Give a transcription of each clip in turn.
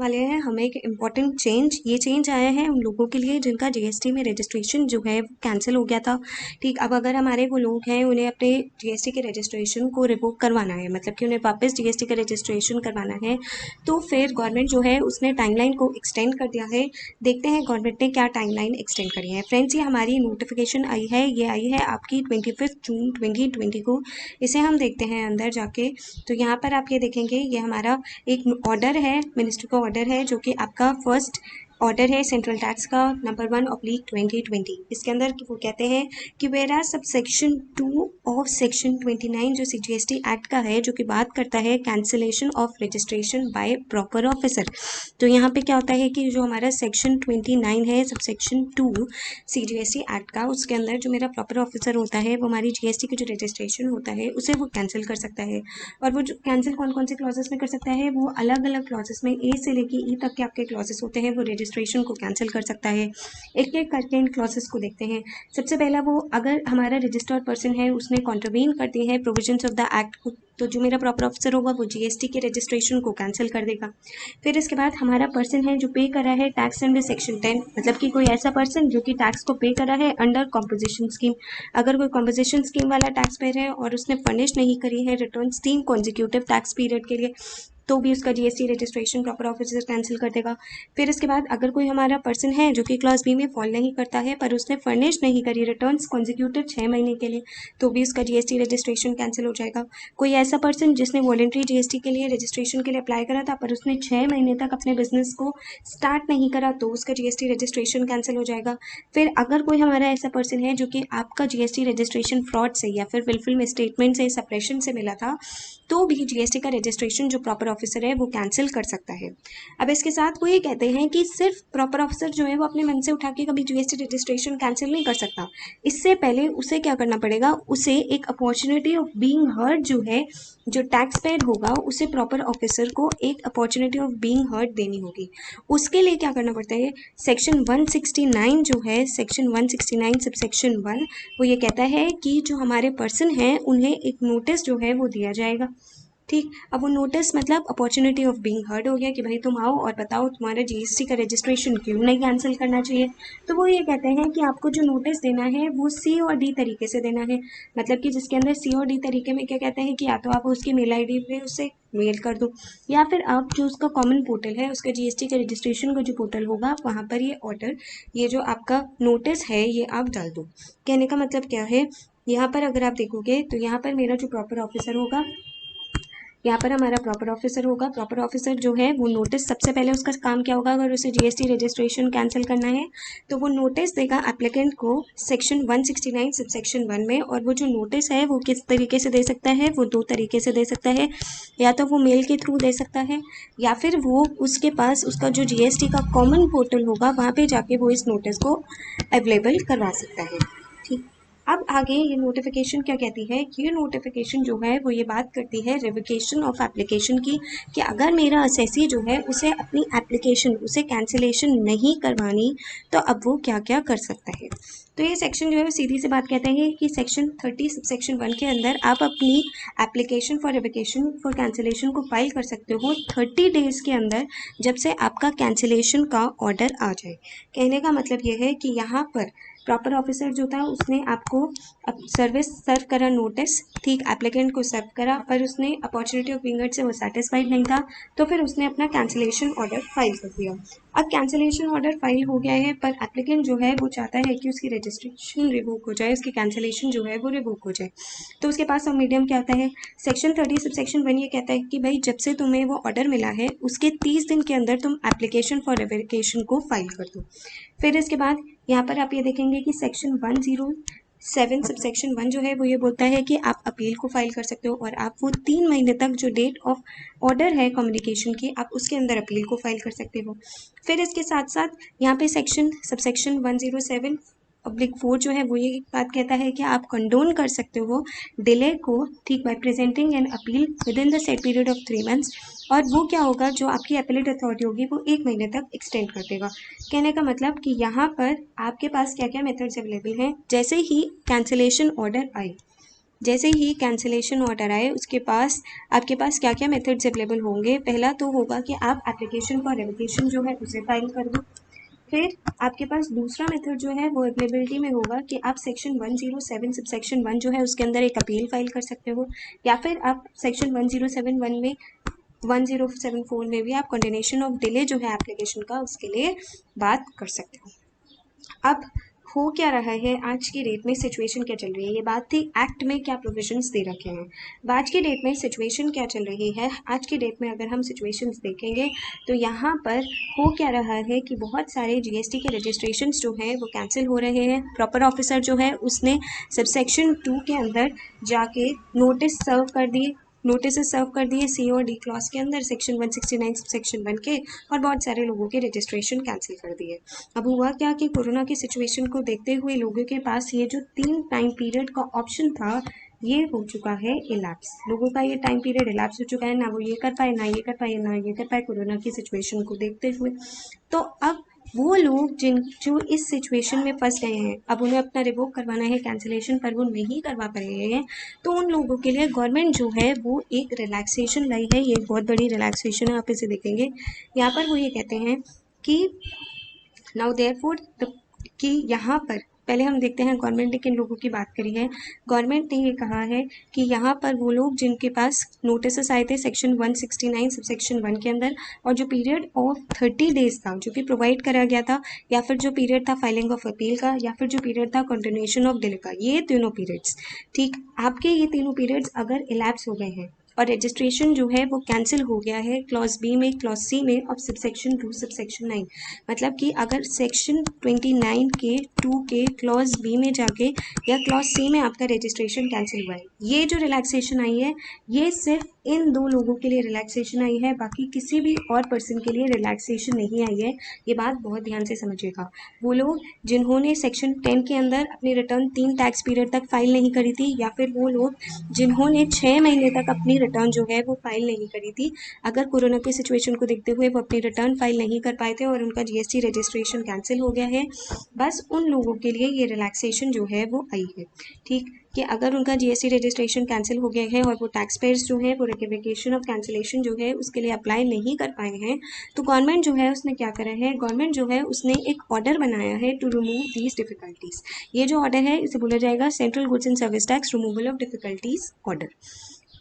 वाले हैं हम एक इम्पॉर्टेंट चेंज। ये चेंज आया है उन लोगों के लिए जिनका जीएसटी में रजिस्ट्रेशन जो है वो कैंसिल हो गया था। ठीक, अब अगर हमारे वो लोग हैं उन्हें अपने जीएसटी के रजिस्ट्रेशन को रिवोक करवाना है, मतलब कि उन्हें वापस जीएसटी का रजिस्ट्रेशन करवाना है, तो फिर गवर्नमेंट जो है उसने टाइमलाइन को एक्सटेंड कर दिया है। देखते हैं गवर्नमेंट ने क्या टाइमलाइन एक्सटेंड करी है। फ्रेंड्स, ये हमारी नोटिफिकेशन आई है, ये आई है आपकी 25 जून 2020 को। इसे हम देखते हैं अंदर जाके। तो यहाँ पर आप ये देखेंगे, ये हमारा एक ऑर्डर है, मिनिस्टर का ऑर्डर है, जो कि आपका फर्स्ट ऑर्डर है सेंट्रल टैक्स का नंबर 1/2020। इसके अंदर वो कहते हैं कि vera sub section 2 of section 29 जो सीजीएसटी एक्ट का है, जो कि बात करता है cancellation of registration by proper officer. तो यहाँ पे क्या होता है कि जो हमारा सेक्शन 29 है सब सेक्शन 2 सीजीएसटी एक्ट का, उसके अंदर जो मेरा प्रॉपर ऑफिसर होता है वो हमारी जीएसटी का जो रजिस्ट्रेशन होता है उसे वो कैंसिल कर सकता है। और वो जो कैंसिल कौन कौन से क्लॉजेस में कर सकता है, वो अलग अलग क्लॉजेस में ए से लेके ई तक के आपके क्लॉजेस होते हैं, वो रजिस्ट्रेशन को कैंसिल कर सकता है। एक एक करके इन क्लॉजेस को देखते हैं। सबसे पहला, वो अगर हमारा रजिस्टर्ड पर्सन है उसने कॉन्ट्रवीन कर दी है प्रोविजंस ऑफ द एक्ट को, तो जो मेरा प्रॉपर ऑफिसर होगा वो जीएसटी के रजिस्ट्रेशन को कैंसिल कर देगा। फिर इसके बाद हमारा पर्सन है जो पे करा है टैक्स अंडर सेक्शन 10, मतलब कि कोई ऐसा पर्सन जो कि टैक्स को पे करा है अंडर कॉम्पोजिशन स्कीम। अगर कोई कॉम्पोजिशन स्कीम वाला टैक्स पेयर है और उसने फर्निश नहीं करी है रिटर्न 3 कॉन्जिक्यूटिव टैक्स पीरियड के लिए, तो भी उसका GST registration proper officer cancel कर देगा। फिर इसके बाद अगर कोई हमारा पर्सन है जो कि क्लॉज बी में फॉल नहीं करता है पर उसने फर्निश नहीं करी रिटर्न्स कॉन्जिक्यूटिव 6 महीने के लिए, तो भी उसका जीएसटी रजिस्ट्रेशन कैंसिल हो जाएगा। कोई ऐसा पर्सन जिसने वॉलंटरी जीएसटी के लिए रजिस्ट्रेशन के लिए अप्लाई करा था पर उसने 6 महीने तक अपने बिजनेस को स्टार्ट नहीं करा, तो उसका जीएसटी रजिस्ट्रेशन कैंसिल हो जाएगा। फिर अगर कोई हमारा ऐसा पर्सन है जो कि आपका जीएसटी रजिस्ट्रेशन फ्रॉड से या फिर विलफुल मिसस्टेटमेंट से, सप्रेशन से मिला था, तो भी जीएसटी का रजिस्ट्रेशन जो प्रॉपर ऑफिसर है वो कैंसिल कर सकता है। अब इसके साथ वो ये कहते हैं कि सिर्फ प्रॉपर ऑफिसर जो है वो अपने मन से उठा के कभी जीएसटी रजिस्ट्रेशन कैंसिल नहीं कर सकता। इससे पहले उसे क्या करना पड़ेगा, उसे एक अपॉर्चुनिटी ऑफ बीइंग हर्ड जो है, जो टैक्स पेड होगा उसे प्रॉपर ऑफिसर को एक अपॉर्चुनिटी ऑफ बीइंग हर्ड देनी होगी। उसके लिए क्या करना पड़ता है, सेक्शन 169 जो है, सेक्शन 169 सब सेक्शन 1, वो ये कहता है कि जो हमारे पर्सन हैं उन्हें एक नोटिस जो है वो दिया जाएगा। ठीक, अब वो नोटिस मतलब अपॉर्चुनिटी ऑफ बीइंग हर्ड हो गया कि भाई तुम आओ और बताओ तुम्हारा जीएसटी का रजिस्ट्रेशन क्यों नहीं कैंसिल करना चाहिए। तो वो ये कहते हैं कि आपको जो नोटिस देना है वो सी और डी तरीके से देना है, मतलब कि जिसके अंदर सी और डी तरीके में क्या कहते हैं कि या तो आप उसकी मेल आईडी पे उसे मेल कर दो, या फिर आप जो उसका कॉमन पोर्टल है, उसका जीएसटी का रजिस्ट्रेशन का जो पोर्टल होगा, आप वहाँ पर ये ऑर्डर, ये जो आपका नोटिस है ये आप डाल दो। कहने का मतलब क्या है, यहाँ पर अगर आप देखोगे तो यहाँ पर मेरा जो प्रॉपर ऑफिसर होगा, यहाँ पर हमारा प्रॉपर ऑफिसर होगा। प्रॉपर ऑफिसर जो है वो नोटिस, सबसे पहले उसका काम क्या होगा, अगर उसे जीएसटी रजिस्ट्रेशन कैंसिल करना है तो वो नोटिस देगा एप्लीकेंट को सेक्शन 169 सब सेक्शन 1 में। और वो जो नोटिस है वो किस तरीके से दे सकता है, वो 2 तरीके से दे सकता है, या तो वो मेल के थ्रू दे सकता है, या फिर वो उसके पास उसका जो जीएसटी का कॉमन पोर्टल होगा वहाँ पे जाके वो इस नोटिस को अवेलेबल करवा सकता है। ठीक, अब आगे ये नोटिफिकेशन क्या कहती है, ये नोटिफिकेशन जो है वो ये बात करती है रिवोकेशन ऑफ एप्लीकेशन की, कि अगर मेरा असेसी जो है उसे अपनी एप्लीकेशन, उसे कैंसिलेशन नहीं करवानी, तो अब वो क्या क्या कर सकता है। तो ये सेक्शन जो है वो सीधी सी बात कहते हैं कि सेक्शन 30 सब सेक्शन 1 के अंदर आप अपनी application for revocation for cancellation को फाइल कर सकते हो 30 डेज़ के अंदर, जब से आपका कैंसिलेशन का ऑर्डर आ जाए। कहने का मतलब ये है कि यहाँ पर प्रॉपर ऑफिसर जो था उसने आपको सर्विस सर्व करा नोटिस, ठीक, एप्लीकेंट को सर्व करा, पर उसने अपॉर्चुनिटी ऑफ बीइंग हर्ड से वो सेटिस्फाइड नहीं था, तो फिर उसने अपना कैंसिलेशन ऑर्डर फाइल कर दिया। अब कैंसिलेशन ऑर्डर फाइल हो गया है, पर एप्लीकेंट जो है वो चाहता है कि उसकी रजिस्ट्रेशन रिवोक हो जाए, उसकी कैंसिलेशन जो है वो रिवोक हो जाए। तो उसके पास अब मीडियम क्या होता है, सेक्शन 30 सब सेक्शन 1 ये कहता है कि भाई जब से तुम्हें वो ऑर्डर मिला है उसके 30 दिन के अंदर तुम एप्लीकेशन फॉर रिवोकेशन को फाइल कर दो। फिर इसके बाद यहाँ पर आप ये देखेंगे कि सेक्शन 107 सब सेक्शन 1 जो है वो ये बोलता है कि आप अपील को फाइल कर सकते हो, और आप वो 3 महीने तक जो डेट ऑफ ऑर्डर है कम्युनिकेशन की, आप उसके अंदर अपील को फाइल कर सकते हो। फिर इसके साथ साथ यहाँ पे सेक्शन सब सेक्शन 107/4 जो है वो ये बात कहता है कि आप कंडोन कर सकते हो डिले को, ठीक, bye presenting an appeal with in the set period of 3 months. और वो क्या होगा, जो आपकी अपीलेट अथॉरिटी होगी वो 1 महीने तक एक्सटेंड कर देगा। कहने का मतलब कि यहाँ पर आपके पास क्या क्या मेथड्स अवेलेबल हैं, जैसे ही कैंसिलेशन ऑर्डर आए, जैसे ही कैंसिलेशन ऑर्डर आए उसके पास आपके पास क्या क्या मेथड्स अवेलेबल होंगे। पहला तो होगा कि आप एप्लीकेशन फॉर रेवोकेशन जो है उसे फाइल कर दो। फिर आपके पास दूसरा मेथड जो है वो अवेलेबिलिटी में होगा कि आप सेक्शन 107 सब सेक्शन 1 जो है उसके अंदर एक अपील फाइल कर सकते हो, या फिर आप सेक्शन 1071 में 1074 में भी आप कंटिन्यूशन ऑफ डिले जो है एप्लीकेशन का उसके लिए बात कर सकते हो। अब हो क्या रहा है आज की डेट में, सिचुएशन क्या चल रही है, ये बात थी एक्ट में क्या प्रोविजंस दे रखे हैं। अब आज की डेट में सिचुएशन क्या चल रही है, आज की डेट में अगर हम सिचुएशंस देखेंगे तो यहाँ पर हो क्या रहा है कि बहुत सारे जीएसटी के रजिस्ट्रेशंस जो हैं वो कैंसिल हो रहे हैं। प्रॉपर ऑफिसर जो है उसने सबसेक्शन 2 के अंदर जाके नोटिस सर्व कर दिए, नोटिस सर्व कर दिए सी और डी क्लॉज के अंदर सेक्शन 169 सेक्शन 1 के, और बहुत सारे लोगों के रजिस्ट्रेशन कैंसिल कर दिए। अब हुआ क्या कि कोरोना की सिचुएशन को देखते हुए लोगों के पास ये जो 3 टाइम पीरियड का ऑप्शन था ये हो चुका है इलैप्स। लोगों का ये टाइम पीरियड इलैप्स हो चुका है, ना वो ये कर पाए, ना ये कर पाए, ना ये कर पाए कोरोना की सिचुएशन को देखते हुए। तो अब वो लोग जो इस सिचुएशन में फंस गए हैं, अब उन्हें अपना रिवोक करवाना है, कैंसिलेशन पर वो नहीं करवा पा रहे हैं, तो उन लोगों के लिए गवर्नमेंट जो है वो एक रिलैक्सेशन लाई है। ये एक बहुत बड़ी रिलैक्सेशन है, आप इसे देखेंगे यहाँ पर वो ये कहते हैं कि नाउ देयरफॉर कि यहाँ पर पहले हम देखते हैं गवर्नमेंट ने किन लोगों की बात करी है। गवर्नमेंट ने ये कहा है कि यहाँ पर वो लोग जिनके पास नोटिस आए थे सेक्शन 169 सब सेक्शन 1 के अंदर, और जो पीरियड ऑफ 30 डेज था जो कि प्रोवाइड करा गया था, या फिर जो पीरियड था फाइलिंग ऑफ अपील का, या फिर जो पीरियड था कंटिन्यूशन ऑफ डिले का, ये तीनों पीरियड्स, ठीक, आपके ये तीनों पीरियड्स अगर इलैप्स हो गए हैं और रजिस्ट्रेशन जो है वो कैंसिल हो गया है क्लॉज बी में, क्लॉज सी में, और सबसेक्शन 2 सबसेक्शन 9, मतलब कि अगर सेक्शन 29 के 2 के क्लॉज बी में जाके या क्लॉज सी में आपका रजिस्ट्रेशन कैंसिल हुआ है, ये जो रिलैक्सेशन आई है ये सिर्फ इन 2 लोगों के लिए रिलैक्सेशन आई है, बाकी किसी भी और पर्सन के लिए रिलैक्सेशन नहीं आई है। ये बात बहुत ध्यान से समझिएगा। वो लोग जिन्होंने सेक्शन 10 के अंदर अपनी रिटर्न 3 टैक्स पीरियड तक फाइल नहीं करी थी, या फिर वो लोग जिन्होंने 6 महीने तक अपनी रिटर्न जो है वो फाइल नहीं करी थी, अगर कोरोना की सिचुएशन को देखते हुए वो अपनी रिटर्न फाइल नहीं कर पाए थे और उनका जीएसटी रजिस्ट्रेशन कैंसिल हो गया है, बस उन लोगों के लिए ये रिलैक्सेशन जो है वो आई है। ठीक, कि अगर उनका जीएसटी रजिस्ट्रेशन कैंसिल हो गया है और वो टैक्स पेयर्स जो है वो रिकवेकेशन ऑफ कैंसिलेशन जो है उसके लिए अप्लाई नहीं कर पाए हैं, तो गवर्नमेंट जो है उसने क्या करा है, गवर्नमेंट जो है उसने एक ऑर्डर बनाया है टू रिमूव दीज डिफिकल्टीज। ये जो ऑर्डर है इसे बोला जाएगा central goods and service tax removal of difficulties order.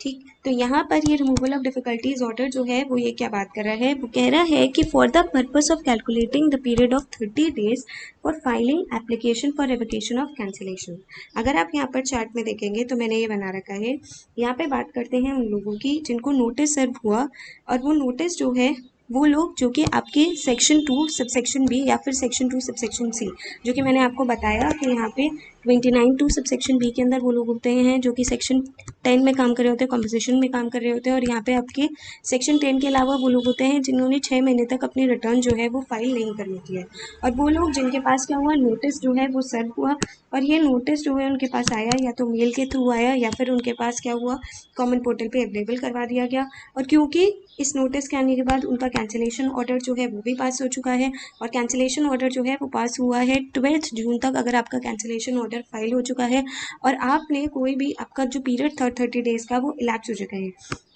ठीक, तो यहाँ पर ये रिमूवल ऑफ डिफिकल्टीज ऑर्डर जो है वो ये क्या बात कर रहा है, वो कह रहा है कि for the purpose of calculating the period of 30 days for filing application for revocation of cancellation. अगर आप यहाँ पर चार्ट में देखेंगे तो मैंने ये बना रखा है, यहाँ पे बात करते हैं उन लोगों की जिनको नोटिस सर्व हुआ, और वो नोटिस जो है वो लोग जो कि आपके सेक्शन 2 सबसेक्शन बी या फिर सेक्शन 2 सबसेक्शन सी, जो कि मैंने आपको बताया कि यहाँ पे 29 टू सबसेक्शन बी के अंदर वो लोग होते हैं जो कि सेक्शन 10 में काम कर रहे होते हैं, कॉम्पोजिशन में काम कर रहे होते हैं, और यहाँ पे आपके सेक्शन 10 के अलावा वो लोग होते हैं जिन्होंने 6 महीने तक अपनी रिटर्न जो है वो फाइल नहीं करनी थी है, और वो लोग जिनके पास क्या हुआ, नोटिस जो है वो सर्व हुआ, और ये नोटिस जो है उनके पास आया या तो मेल के थ्रू आया या फिर उनके पास क्या हुआ, कॉमन पोर्टल पे अवेलेबल करवा दिया गया। और क्योंकि इस नोटिस के आने के बाद उनका कैंसिलेशन ऑर्डर जो है वो भी पास हो चुका है, और कैंसिलेशन ऑर्डर जो है वो पास हुआ है 12 जून तक। अगर आपका कैंसिलेशन ऑर्डर फाइल हो चुका है और आपने कोई भी, आपका जो पीरियड था 30 डेज़ का वो इलैप्स हो चुका है,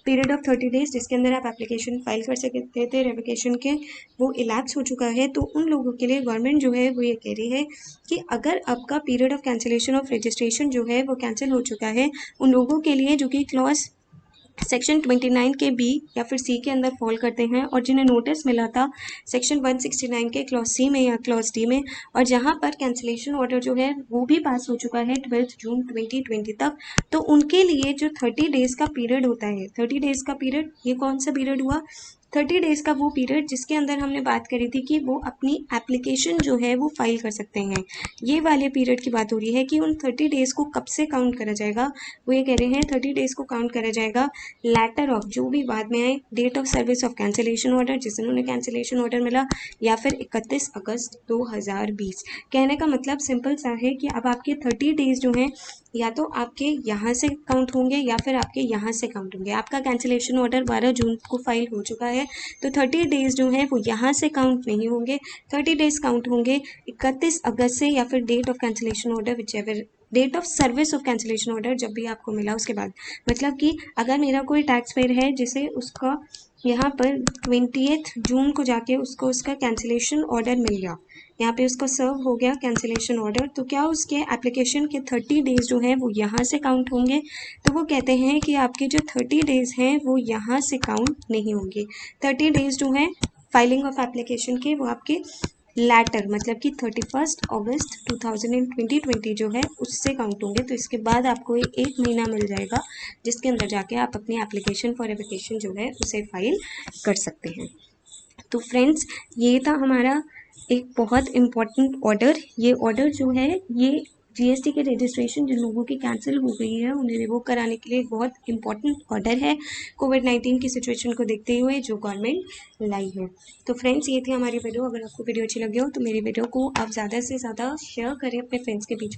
पीरियड ऑफ 30 डेज जिसके अंदर आप एप्लीकेशन फाइल कर सकते थे रेवोकेशन के, वो इलैप्स हो चुका है, तो उन लोगों के लिए गवर्नमेंट जो है वो ये कह रही है कि अगर आपका period of cancellation of registration जो है वो कैंसिल हो चुका है, उन लोगों के लिए जो कि क्लॉज सेक्शन 29 के बी या फिर सी के अंदर फॉल करते हैं, और जिन्हें नोटिस मिला था सेक्शन 169 के क्लॉज सी में या क्लॉज डी में, और जहां पर कैंसिलेशन ऑर्डर जो है वो भी पास हो चुका है 12 जून 2020 तक, तो उनके लिए जो 30 डेज़ का पीरियड होता है, 30 डेज़ का पीरियड, ये कौन सा पीरियड हुआ, 30 डेज़ का वो पीरियड जिसके अंदर हमने बात करी थी कि वो अपनी एप्लीकेशन जो है वो फाइल कर सकते हैं, ये वाले पीरियड की बात हो रही है कि उन 30 डेज़ को कब से काउंट करा जाएगा। वो ये कह रहे हैं 30 डेज़ को काउंट करा जाएगा लेटर ऑफ, जो भी बाद में आए, date of service of cancellation order, जिस दिन उन्हें कैंसिलेशन ऑर्डर मिला, या फिर 31 अगस्त 2020। कहने का मतलब सिंपल सा है कि अब आपके 30 डेज़ जो हैं या तो आपके यहाँ से काउंट होंगे या फिर आपके यहाँ से काउंट होंगे। आपका कैंसिलेशन ऑर्डर 12 जून को फाइल हो चुका है, तो 30 डेज़ जो हैं वो यहाँ से काउंट नहीं होंगे, 30 डेज़ काउंट होंगे 31 अगस्त से, या फिर date of cancellation order whichever date of service of cancellation order जब भी आपको मिला उसके बाद, मतलब कि अगर मेरा कोई टैक्स पेयर है जिसे उसका यहाँ पर 20 जून को जाके उसको उसका कैंसिलेशन ऑर्डर मिल गया, यहाँ पे उसको सर्व हो गया कैंसिलेशन ऑर्डर, तो क्या उसके एप्लीकेशन के 30 डेज जो हैं वो यहाँ से काउंट होंगे? तो वो कहते हैं कि आपके जो 30 डेज हैं वो यहाँ से काउंट नहीं होंगे। 30 डेज जो हैं फाइलिंग ऑफ एप्लीकेशन के, वो आपके लैटर मतलब कि 31 अगस्त 2020 जो है उससे काउंट होंगे। तो इसके बाद आपको एक महीना मिल जाएगा जिसके अंदर जाके आप अपनी एप्लीकेशन फॉर एप्लीकेशन जो है उसे फाइल कर सकते हैं। तो फ्रेंड्स, ये था हमारा एक बहुत इम्पॉर्टेंट ऑर्डर। ये ऑर्डर जो है ये जीएसटी के रजिस्ट्रेशन जिन लोगों की कैंसिल हो गई है उन्हें रिवोक कराने के लिए एक बहुत इंपॉर्टेंट ऑर्डर है, कोविड-19 की सिचुएशन को देखते हुए जो गवर्नमेंट लाई है। तो फ्रेंड्स, ये थी हमारी वीडियो। अगर आपको वीडियो अच्छी लगी हो तो मेरी वीडियो को आप ज़्यादा से ज़्यादा शेयर करें अपने फ्रेंड्स के बीच।